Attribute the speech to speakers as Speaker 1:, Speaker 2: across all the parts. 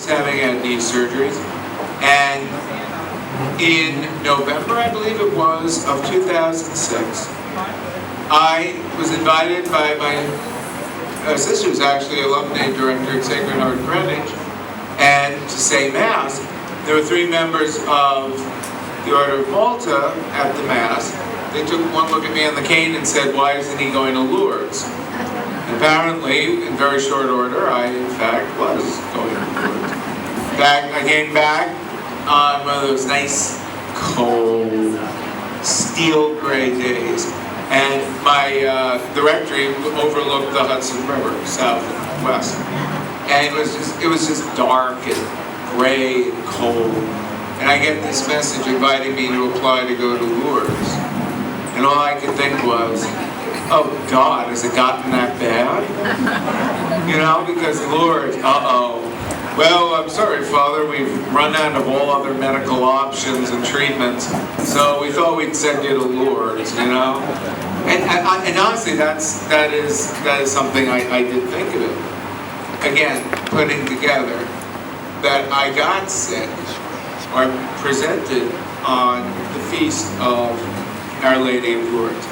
Speaker 1: having had knee surgeries, and in November, I believe it was, of 2006, I was invited by my sister, who's actually alumni director at Sacred Heart Greenwich, and to say Mass. There were 3 members of the Order of Malta at the Mass. They took one look at me on the cane and said, "Why isn't he going to Lourdes?" And apparently, in very short order, I in fact was going to Lourdes. In fact, I came back on one of those nice, cold, steel gray days, and the rectory overlooked the Hudson River, south and west. And it was just dark and gray and cold. And I get this message inviting me to apply to go to Lourdes. And all I could think was, oh God, has it gotten that bad? You know, because Lourdes, well, I'm sorry, Father, we've run out of all other medical options and treatments, so we thought we'd send you to Lourdes, you know? And honestly, that is something I did think of it. Again, putting together that I got sick or presented on the feast of Our Lady of Lourdes.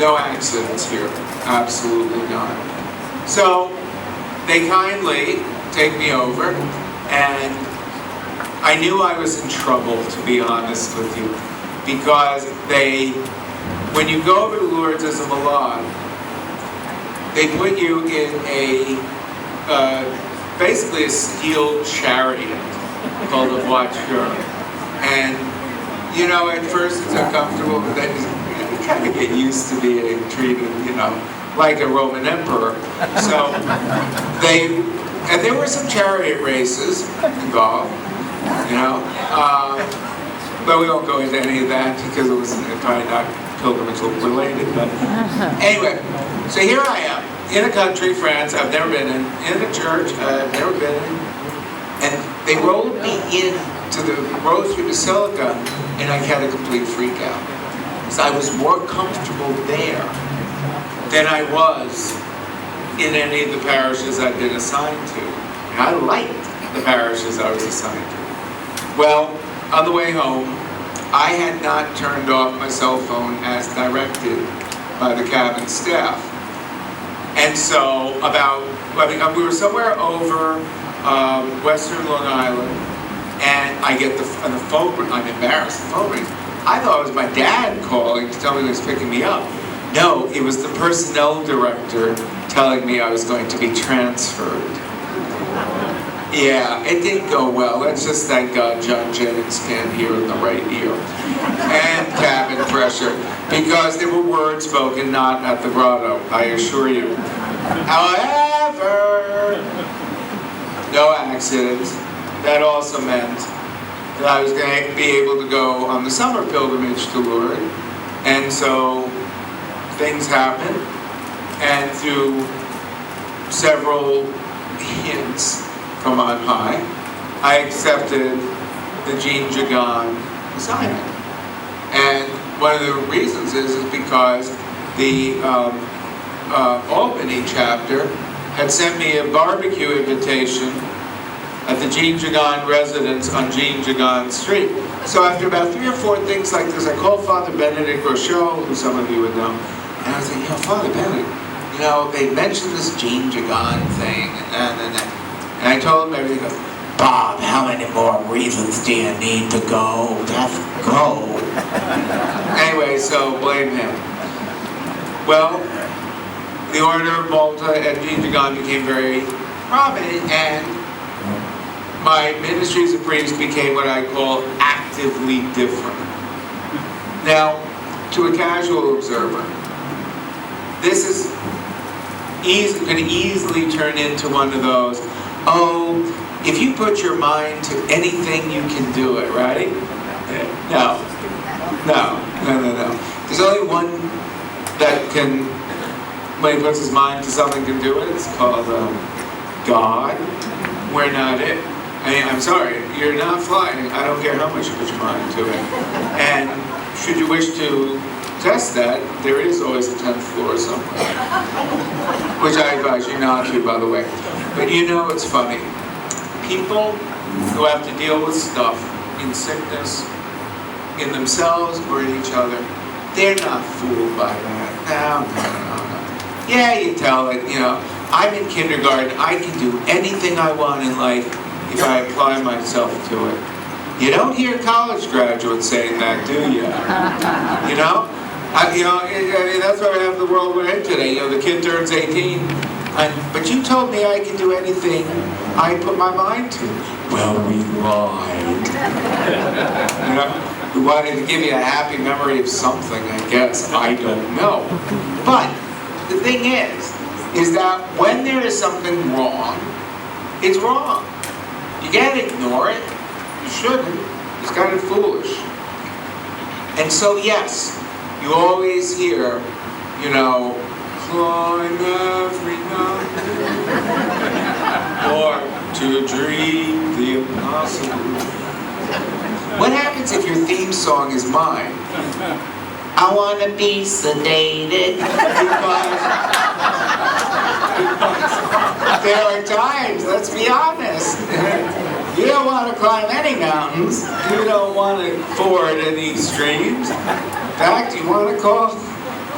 Speaker 1: No accidents here, absolutely none. So they kindly take me over, and I knew I was in trouble, to be honest with you, because when you go over to Lourdes as a Malad, they put you in basically a steel chariot called a voiture. And, you know, at first it's uncomfortable, but then you kind of get used to being treated, you know, like a Roman emperor. So and there were some chariot races involved, you know, but we won't go into any of that because it was probably not pilgrimage related. But anyway, so here I am in a country, France, I've never been in a church I've never been in, and they rolled me into the Rosary Basilica, and I had a complete freak out. So I was more comfortable there than I was in any of the parishes I'd been assigned to. And I liked the parishes I was assigned to. Well, on the way home, I had not turned off my cell phone as directed by the cabin staff. And so we were somewhere over western Long Island, and I get the phone ring. I'm embarrassed, the phone ring. I thought it was my dad calling to tell me he was picking me up. No, it was the personnel director telling me I was going to be transferred. Yeah, it didn't go well. Let's just thank God John Jennings can't hear in the right ear. And cabin pressure, because there were words spoken not at the grotto, I assure you. However, no accidents. That also meant that I was going to be able to go on the summer pilgrimage to Lourdes. And so things happened, and through several hints from on high, I accepted the Jean Jagan assignment. And one of the reasons is because the Albany chapter had sent me a barbecue invitation at the Jean Jagan residence on Jean Jagan Street. So after about 3 or 4 things like this, I called Father Benedict Rochelle, who some of you would know, and I was like, Father Benedict, they mentioned this Jean Jagan thing, and I told him everything. He goes, Bob, how many more reasons do you need to go? Just go. Anyway, so blame him. Well, the Order of Malta at Jean Jagan became very prominent, and my ministry as a priest became what I call actively different. Now, to a casual observer, this is could easily turn into one of those, if you put your mind to anything, you can do it, right? No. There's only one that can, when he puts his mind to something, can do it. It's called God. We're not it. I'm sorry, you're not flying. I don't care how much you put your mind to it. And should you wish to test that, there is always a 10th floor somewhere. Which I advise you not to, by the way. But it's funny. people who have to deal with stuff in sickness, in themselves or in each other, they're not fooled by that. No. Yeah, you tell it, I'm in kindergarten, I can do anything I want in life if I apply myself to it. You don't hear college graduates saying that, do you? That's why we have the world we're in today. The kid turns 18, but you told me I can do anything I put my mind to. Well, we lied. We wanted to give you a happy memory of something, I guess. I don't know. But the thing is that when there is something wrong, it's wrong. You can't ignore it. You shouldn't. It's kind of foolish. And so, yes, you always hear, climb every mountain, or to dream the impossible. What happens if your theme song is mine? I want to be sedated because there are times, let's be honest, you don't want to climb any mountains, you don't want to ford any streams. In fact, you want to call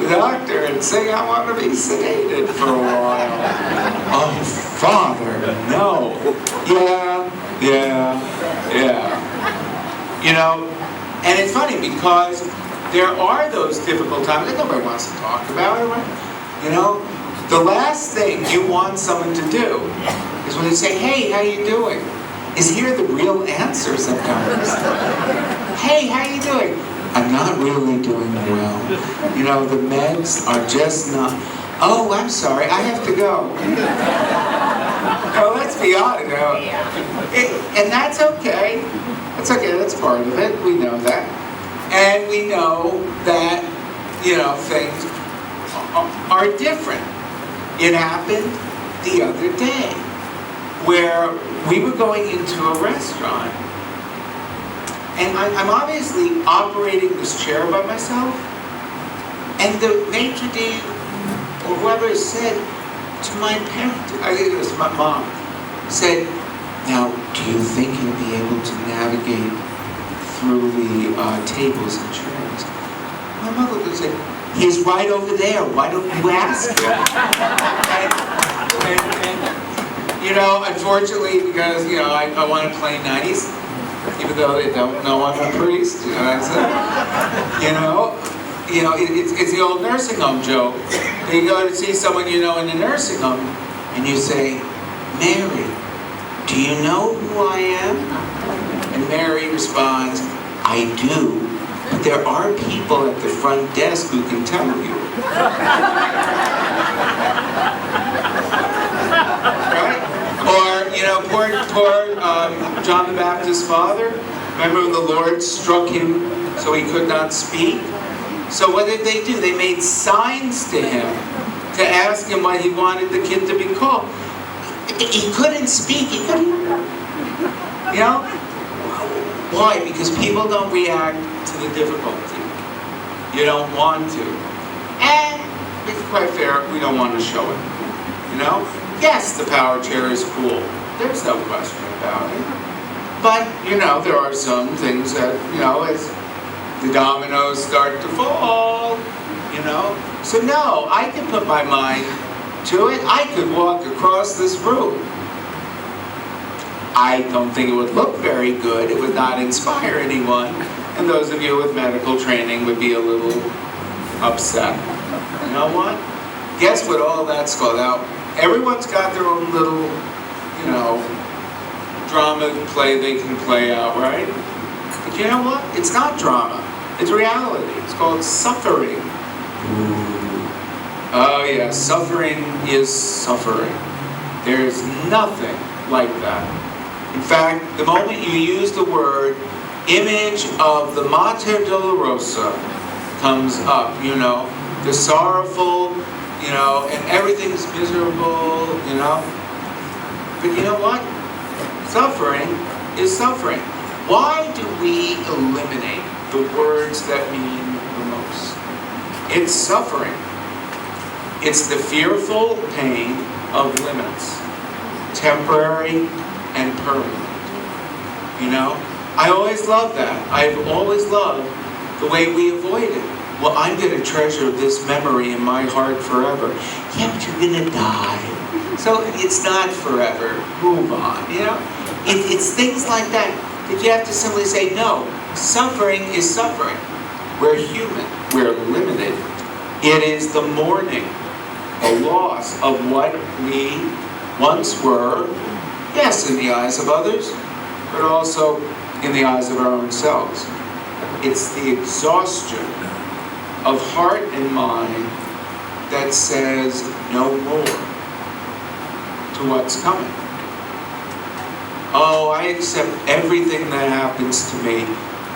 Speaker 1: the doctor and say, I want to be sedated for a while. Oh, Father, no. Yeah. And it's funny because there are those difficult times that nobody wants to talk about it, right? The last thing you want someone to do is when they say, hey, how you doing? Is hear the real answer sometimes. Hey, how you doing? I'm not really doing well. The meds are just not... Oh, I'm sorry, I have to go. Let's be honest. And that's okay. That's okay, that's part of it. We know that. And we know that, things are different. It happened the other day where we were going into a restaurant and I'm obviously operating this chair by myself, and the maitre d' or whoever said to my parent, I think it was my mom, said, now, do you think you'll be able to navigate through the tables and chairs? My mother would say, he's right over there, why don't you ask him? and unfortunately, because, I want to play nice, even though they don't know I'm a priest, it's the old nursing home joke. You go to see someone in a nursing home, and you say, Mary, do you know who I am? And Mary responds, I do, but there are people at the front desk who can tell you. Right? Or, poor John the Baptist's father. Remember when the Lourdes struck him so he could not speak? So what did they do? They made signs to him to ask him what he wanted the kid to be called. He couldn't speak. He couldn't. Why? Because people don't react to the difficulty. You don't want to. And it's quite fair, we don't want to show it. Yes, the power chair is cool. There's no question about it. But, there are some things that, as the dominoes start to fall, So no, I can put my mind to it. I could walk across this room. I don't think it would look very good. It would not inspire anyone. And those of you with medical training would be a little upset. You know what? Guess what all that's called out? Everyone's got their own little, drama play they can play out, right? But you know what? It's not drama. It's reality. It's called suffering. Oh yeah, suffering is suffering. There's nothing like that. In fact, the moment you use the word, image of the Mater Dolorosa comes up, the sorrowful, and everything's miserable, But you know what? Suffering is suffering. Why do we eliminate the words that mean the most? It's suffering. It's the fearful pain of limits, temporary and permanent. You know? I always love that. I've always loved the way we avoid it. Well, I'm going to treasure this memory in my heart forever. Yeah, but you're going to die. So it's not forever. Move on, you know? It's things like that you have to simply say, no, suffering is suffering. We're human. We're limited. It is the mourning, the loss of what we once were, yes, in the eyes of others, but also in the eyes of our own selves. It's the exhaustion of heart and mind that says no more to what's coming. Oh, I accept everything that happens to me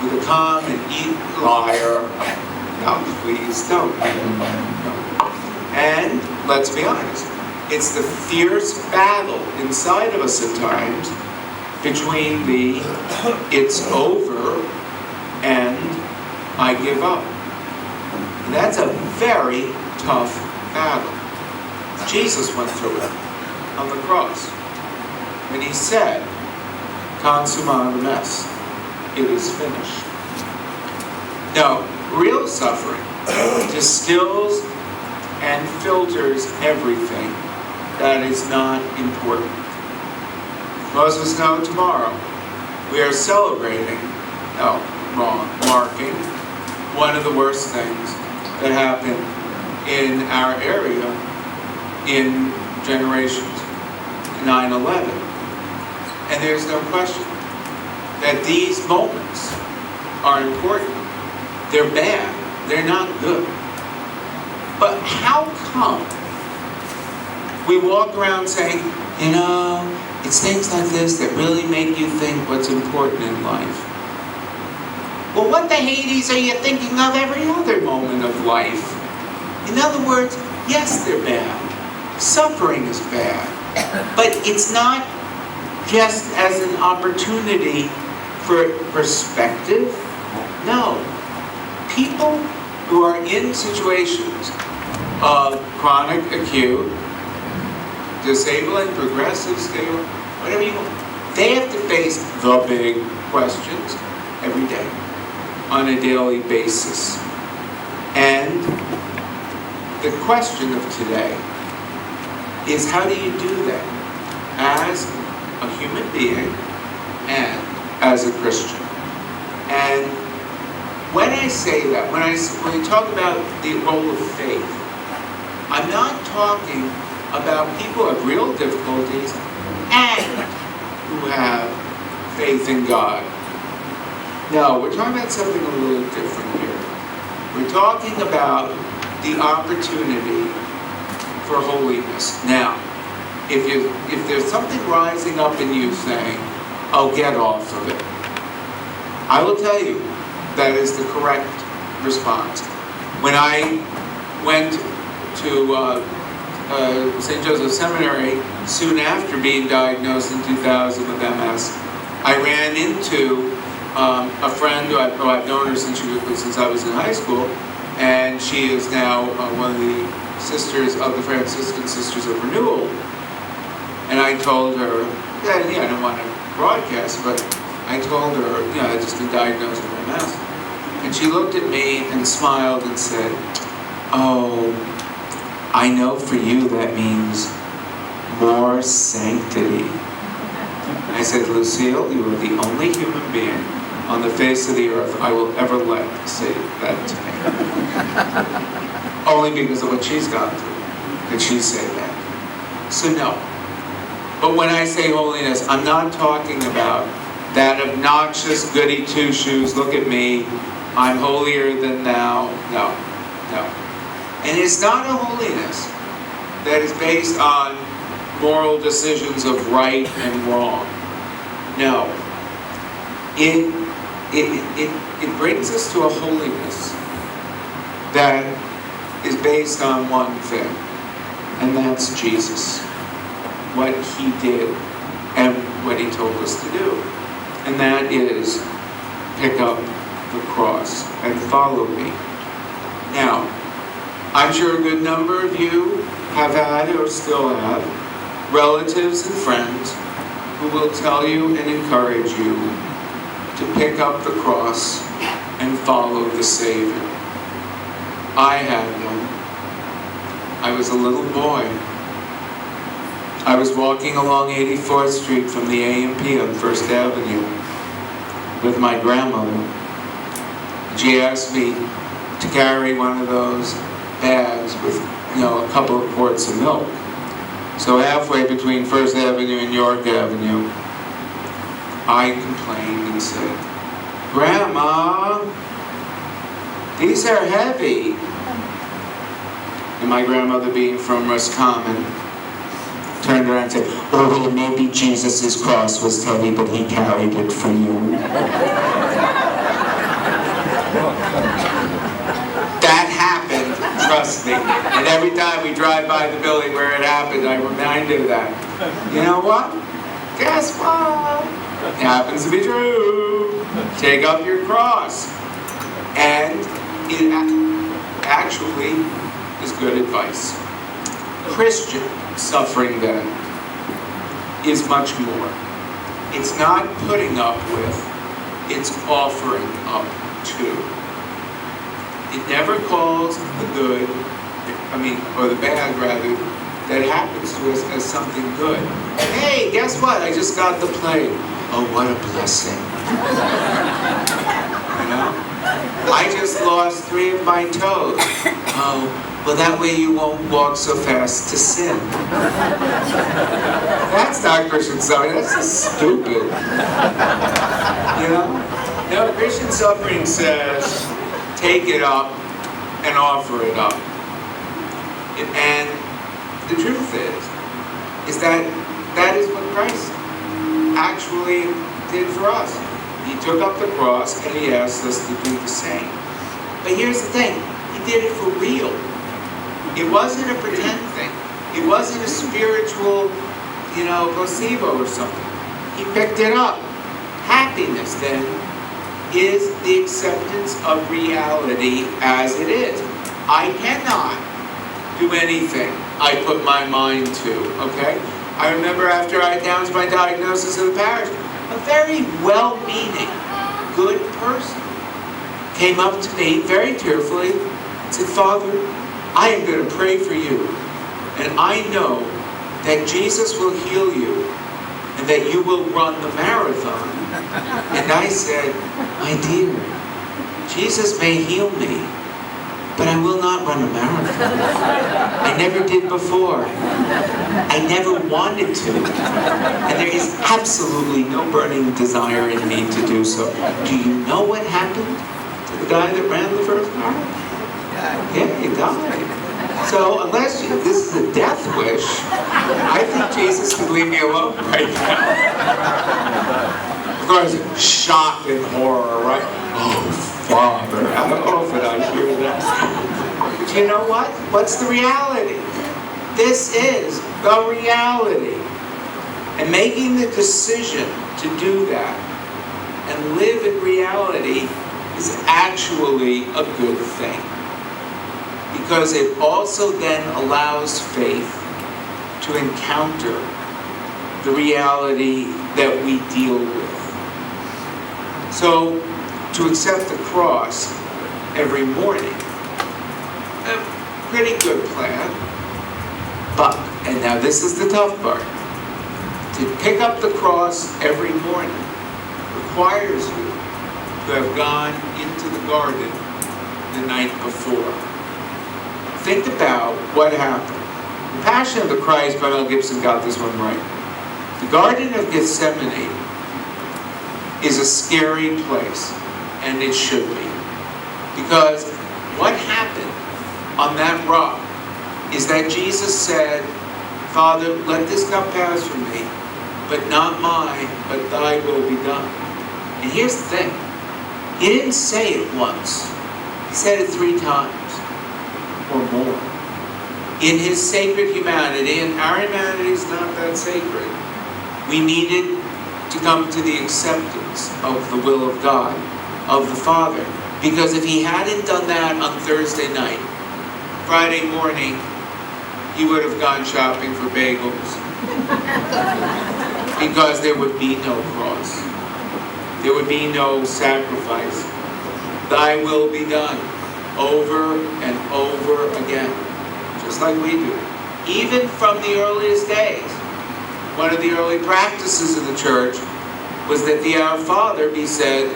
Speaker 1: with a calm and eat liar. No, please don't. And let's be honest, it's the fierce battle inside of us at times between the it's over and I give up. And that's a very tough battle. Jesus went through it on the cross when he said, "Consummum est," it is finished. No, real suffering distills and filters everything that is not important. Most of us know tomorrow we are celebrating, no, wrong, marking one of the worst things that happened in our area in generations, 9/11. And there's no question that these moments are important. They're bad. They're not good. But how come we walk around saying, you know, it's things like this that really make you think what's important in life? Well, what the Hades are you thinking of every other moment of life? In other words, yes, they're bad. Suffering is bad. But it's not just as an opportunity for perspective. No. People who are in situations of chronic, acute, disabling, progressive, stable, whatever you want, they have to face the big questions every day on a daily basis. And the question of today is, how do you do that as a human being and as a Christian? And when I say that, when we talk about the role of faith, I'm not talking about people who have real difficulties and who have faith in God. No, we're talking about something a little different here. We're talking about the opportunity for holiness. Now, if there's something rising up in you saying, oh, get off of it, I will tell you that is the correct response. When I went to St. Joseph Seminary soon after being diagnosed in 2000 with MS, I ran into a friend who I've known her since I was in high school, and she is now one of the sisters of the Franciscan Sisters of Renewal. And I told her, I don't want to broadcast, but I told her, I'd just been diagnosed with MS. And she looked at me and smiled and said, oh, I know for you that means more sanctity. I said, Lucille, you are the only human being on the face of the earth I will ever let say that to me. Only because of what she's gone through did she say that. So no. But when I say holiness, I'm not talking about that obnoxious goody two-shoes, look at me, I'm holier than thou. No. And it's not a holiness that is based on moral decisions of right and wrong. No. It brings us to a holiness that is based on one thing, and that's Jesus. What he did and what he told us to do. And that is pick up the cross and follow me. Now, I'm sure a good number of you have had or still have relatives and friends who will tell you and encourage you to pick up the cross and follow the Savior. I had one. I was a little boy. I was walking along 84th Street from the A&P on First Avenue with my grandmother. She asked me to carry one of those bags with, a couple of quarts of milk. So halfway between First Avenue and York Avenue, I complained and said, "Grandma, these are heavy." And my grandmother, being from Roscommon, turned around and said, "Oh, well, maybe Jesus' cross was heavy, but he carried it for you." That happened, trust me. And every time we drive by the building where it happened, I remind her that. You know what? Guess what? It happens to be true. Take up your cross. And it actually is good advice. Christian suffering then is much more. It's not putting up with, it's offering up to. It never calls the good, or the bad rather, that happens to us as something good. Hey, guess what? I just got the plague. Oh, what a blessing. I just lost 3 of my toes. Oh, well, that way you won't walk so fast to sin. That's not Christian suffering. That's just stupid. No, Christian suffering says, take it up and offer it up. And the truth is that is what Christ actually did for us. He took up the cross and he asked us to do the same. But here's the thing, he did it for real. It wasn't a pretend thing. It wasn't a spiritual, placebo or something. He picked it up. Happiness then is the acceptance of reality as it is. I cannot do anything I put my mind to, okay? I remember after I announced my diagnosis of the parish, a very well-meaning, good person came up to me very tearfully and said, "Father, I am going to pray for you, and I know that Jesus will heal you and that you will run the marathon." And I said, "My dear, Jesus may heal me, but I will not run a marathon. I never did before. I never wanted to. And there is absolutely no burning desire in me to do so." Do you know what happened to the guy that ran the first marathon? Yeah, he died. So unless this is a death wish, I think Jesus can leave me alone right now. Of course, shock and horror, right? Oh, Father, how often I hear that. But you know what? What's the reality? This is the reality. And making the decision to do that and live in reality is actually a good thing. Because it also then allows faith to encounter the reality that we deal with. So, to accept the cross every morning, a pretty good plan. But, and now this is the tough part, to pick up the cross every morning requires you to have gone into the garden the night before. Think about what happened. The Passion of the Christ by Mel Gibson got this one right. The Garden of Gethsemane is a scary place, and it should be. Because what happened on that rock is that Jesus said, "Father, let this cup pass from me, but not mine, but thy will be done." And here's the thing. He didn't say it once. He said it 3 times or more. In his sacred humanity, and our humanity is not that sacred, we needed to come to the acceptance of the will of God, of the Father. Because if he hadn't done that on Thursday night, Friday morning, he would have gone shopping for bagels. because there would be no cross. There would be no sacrifice. Thy will be done over and over again, just like we do. Even from the earliest days, one of the early practices of the church was that the Our Father be said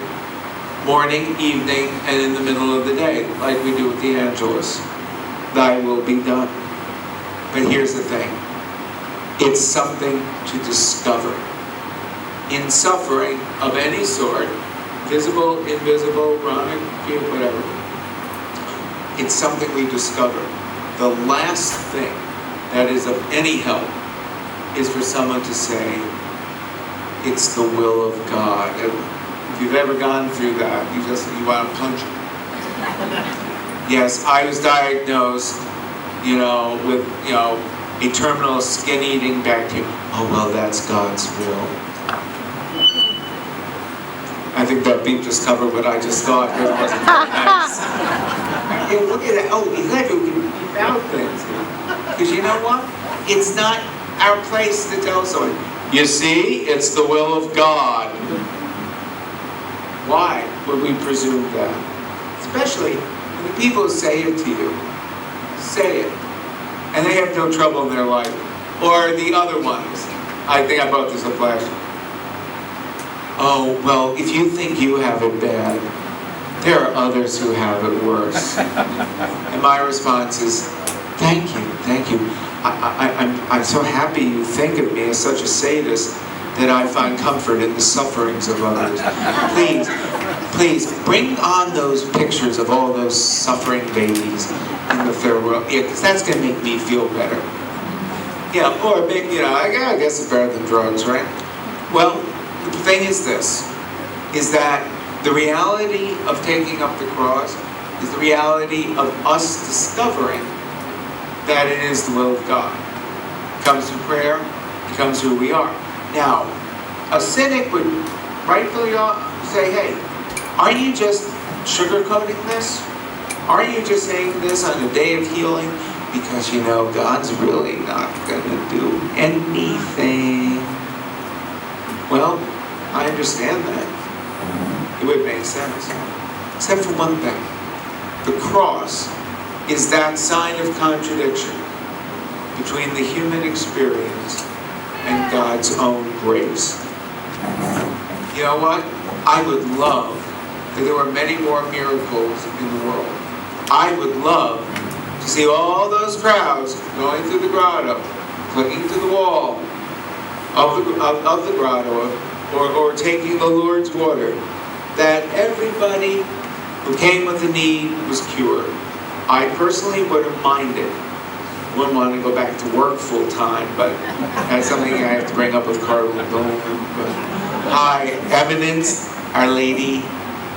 Speaker 1: morning, evening, and in the middle of the day, like we do with the Angelus. Thy will be done. But here's the thing. It's something to discover. In suffering of any sort, visible, invisible, chronic, acute, whatever, it's something we discover. The last thing that is of any help is for someone to say, it's the will of God. If you've ever gone through that, you want to punch it. Yes, I was diagnosed, with, a terminal skin-eating bacteria. Oh, well, that's God's will. I think that beep just covered what I just thought, because it wasn't very nice. Hey, look at that. Oh, you got to keep out things. Because you know what? It's not our place to tell someone, you see, it's the will of God. Why would we presume that? Especially when the people say it to you. Say it. And they have no trouble in their life. Or the other ones. I think I brought this up last year. Oh, well, if you think you have it bad, there are others who have it worse. And my response is, thank you. I'm so happy you think of me as such a sadist that I find comfort in the sufferings of others. Please, bring on those pictures of all those suffering babies in the third world. Yeah, because that's going to make me feel better. Yeah, or maybe, I guess it's better than drugs, right? Well, the thing is this, is that the reality of taking up the cross is the reality of us discovering that it is the will of God. It comes through prayer, it comes through who we are. Now, a cynic would rightfully say, hey, aren't you just sugarcoating this? Aren't you just saying this on the day of healing? Because, God's really not going to do anything. Well, I understand that. It would make sense. Except for one thing. The cross is that sign of contradiction between the human experience and God's own grace. You know what? I would love that there were many more miracles in the world. I would love to see all those crowds going through the grotto, clinging to the wall of the grotto, or taking the Lourdes water, that everybody who came with a need was cured. I personally would have minded. Wouldn't want to go back to work full time, but that's something I have to bring up with Cardinal Dunn. Hi, Eminence, Our Lady.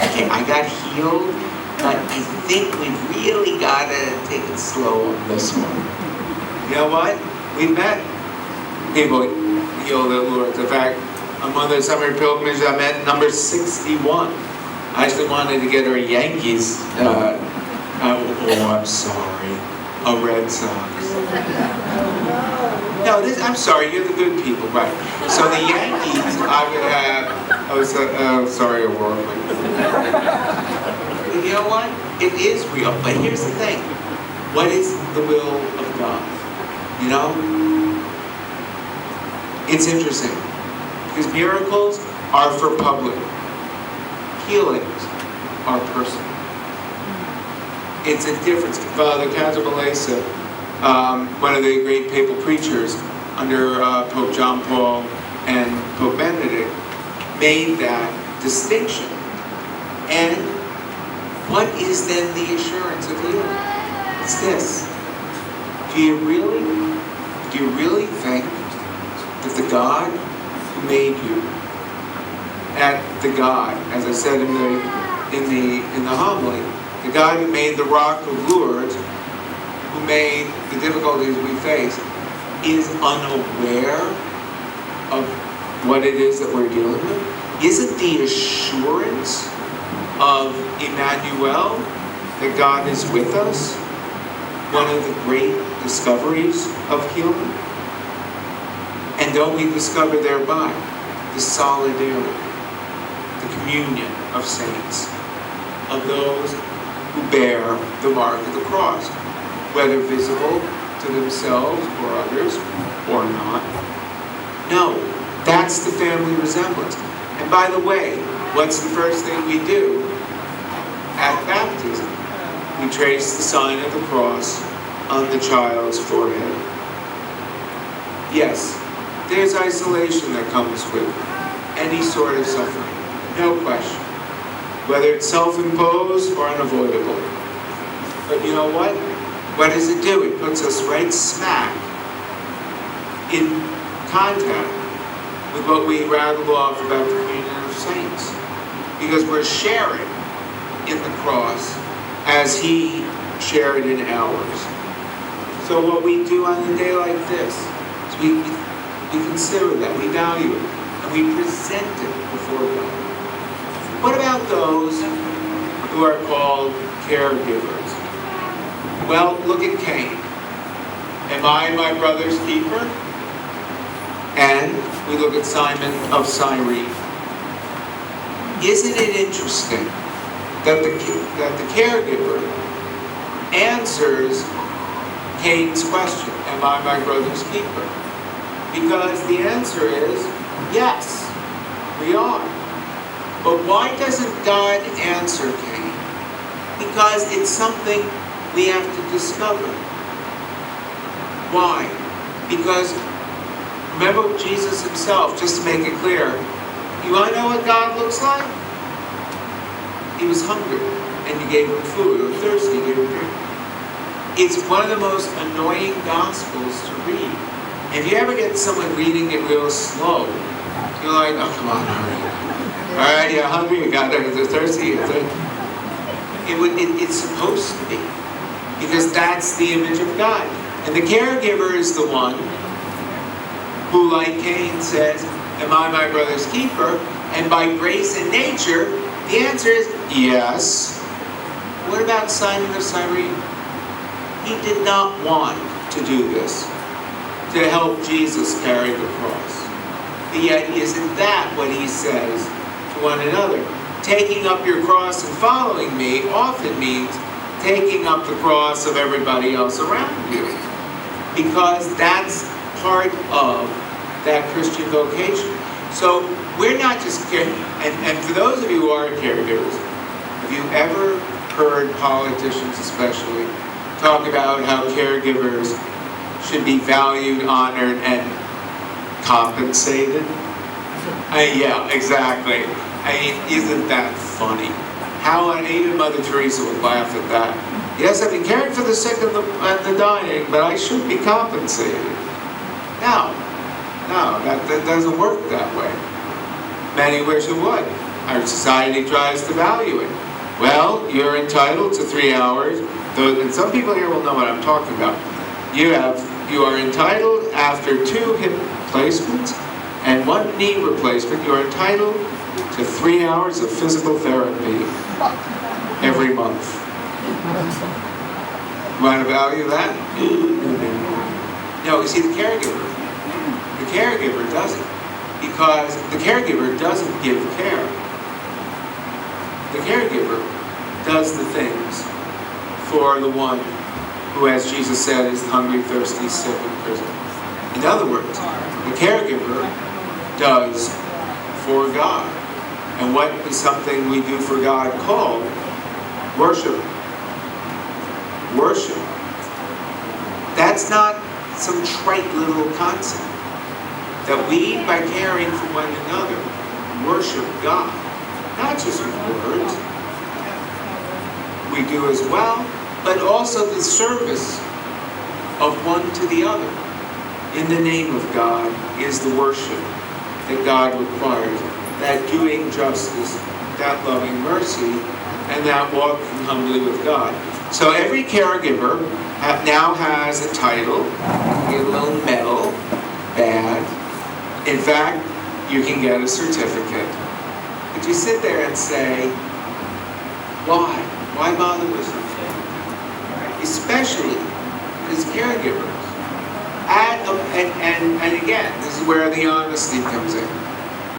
Speaker 1: Okay, I got healed, but I think we really got to take it slow on this one. You know what? We met people healed at Lourdes. In fact, on one of the summer pilgrimages, I met number 61. I actually wanted to get her Yankees. I'm sorry. A Red Sox. No, I'm sorry, you're the good people, right? So the Yankees, I would have, sorry, Aurora. You know what? It is real, but here's the thing. What is the will of God? It's interesting. Because miracles are for public. Healings are personal. It's a difference. Father Casabalesa, one of the great papal preachers under Pope John Paul and Pope Benedict, made that distinction. And what is then the assurance of healing? It's this. Do you really think that the God who made you, at the God, as I said in the homily, the God who made the rock of Lourdes, who made the difficulties we face, is unaware of what it is that we're dealing with? Isn't the assurance of Emmanuel, that God is with us, one of the great discoveries of healing? And don't we discover thereby the solidarity, the communion of saints, of those who bear the mark of the cross, whether visible to themselves or others or not? No, that's the family resemblance. And by the way, what's the first thing we do at baptism? We trace the sign of the cross on the child's forehead. Yes, there's isolation that comes with any sort of suffering, no question, whether it's self-imposed or unavoidable. But you know what? What does it do? It puts us right smack in contact with what we rattle off about the communion of saints, because we're sharing in the cross as he shared in ours. So what we do on a day like this is we consider that, we value it, and we present it before God. What about those who are called caregivers? Well, look at Cain. Am I my brother's keeper? And we look at Simon of Cyrene. Isn't it interesting that the caregiver answers Cain's question, am I my brother's keeper? Because the answer is, yes, we are. But why doesn't God answer Cain? Because it's something we have to discover. Why? Because remember Jesus himself, just to make it clear, you want to know what God looks like? He was hungry, and you gave him food, or thirsty, you gave him drink. It's one of the most annoying Gospels to read. If you ever get someone reading it real slow, you're like, oh, come on, hurry. All right, you're hungry, you got there, you're thirsty. It's supposed to be, because that's the image of God. And the caregiver is the one who, like Cain, says, am I my brother's keeper? And by grace and nature, the answer is yes. What about Simon of Cyrene? He did not want to do this, to help Jesus carry the cross. But yet, isn't that what he says to one another? Taking up your cross and following me often means taking up the cross of everybody else around you. Because that's part of that Christian vocation. So we're not just and for those of you who are caregivers, have you ever heard politicians especially talk about how caregivers should be valued, honored, and compensated? Yeah, exactly. I mean, isn't that funny? How even Mother Teresa would laugh at that. Yes, I've been caring for the sick and the dying, but I should be compensated. No, that doesn't work that way. Many wish it would. Our society tries to value it. Well, you're entitled to 3 hours. And some people here will know what I'm talking about. You are entitled, after 2 hip replacements and 1 knee replacement, you are entitled to 3 hours of physical therapy every month. You want to value that? No, you see, the caregiver doesn't. Because the caregiver doesn't give care. The caregiver does the things for the one who, as Jesus said, is hungry, thirsty, sick, in prison. In other words, the caregiver does for God. And what is something we do for God called worship? Worship. That's not some trite little concept. That we, by caring for one another, worship God. Not just with words. We do as well, but also the service of one to the other. In the name of God is the worship that God requires. That doing justice, that loving mercy, and that walking humbly with God. So every caregiver now has a title, a little medal, badge. In fact, you can get a certificate. But you sit there and say, why? Why bother with something? Especially as caregivers. At and again, this is where the honesty comes in.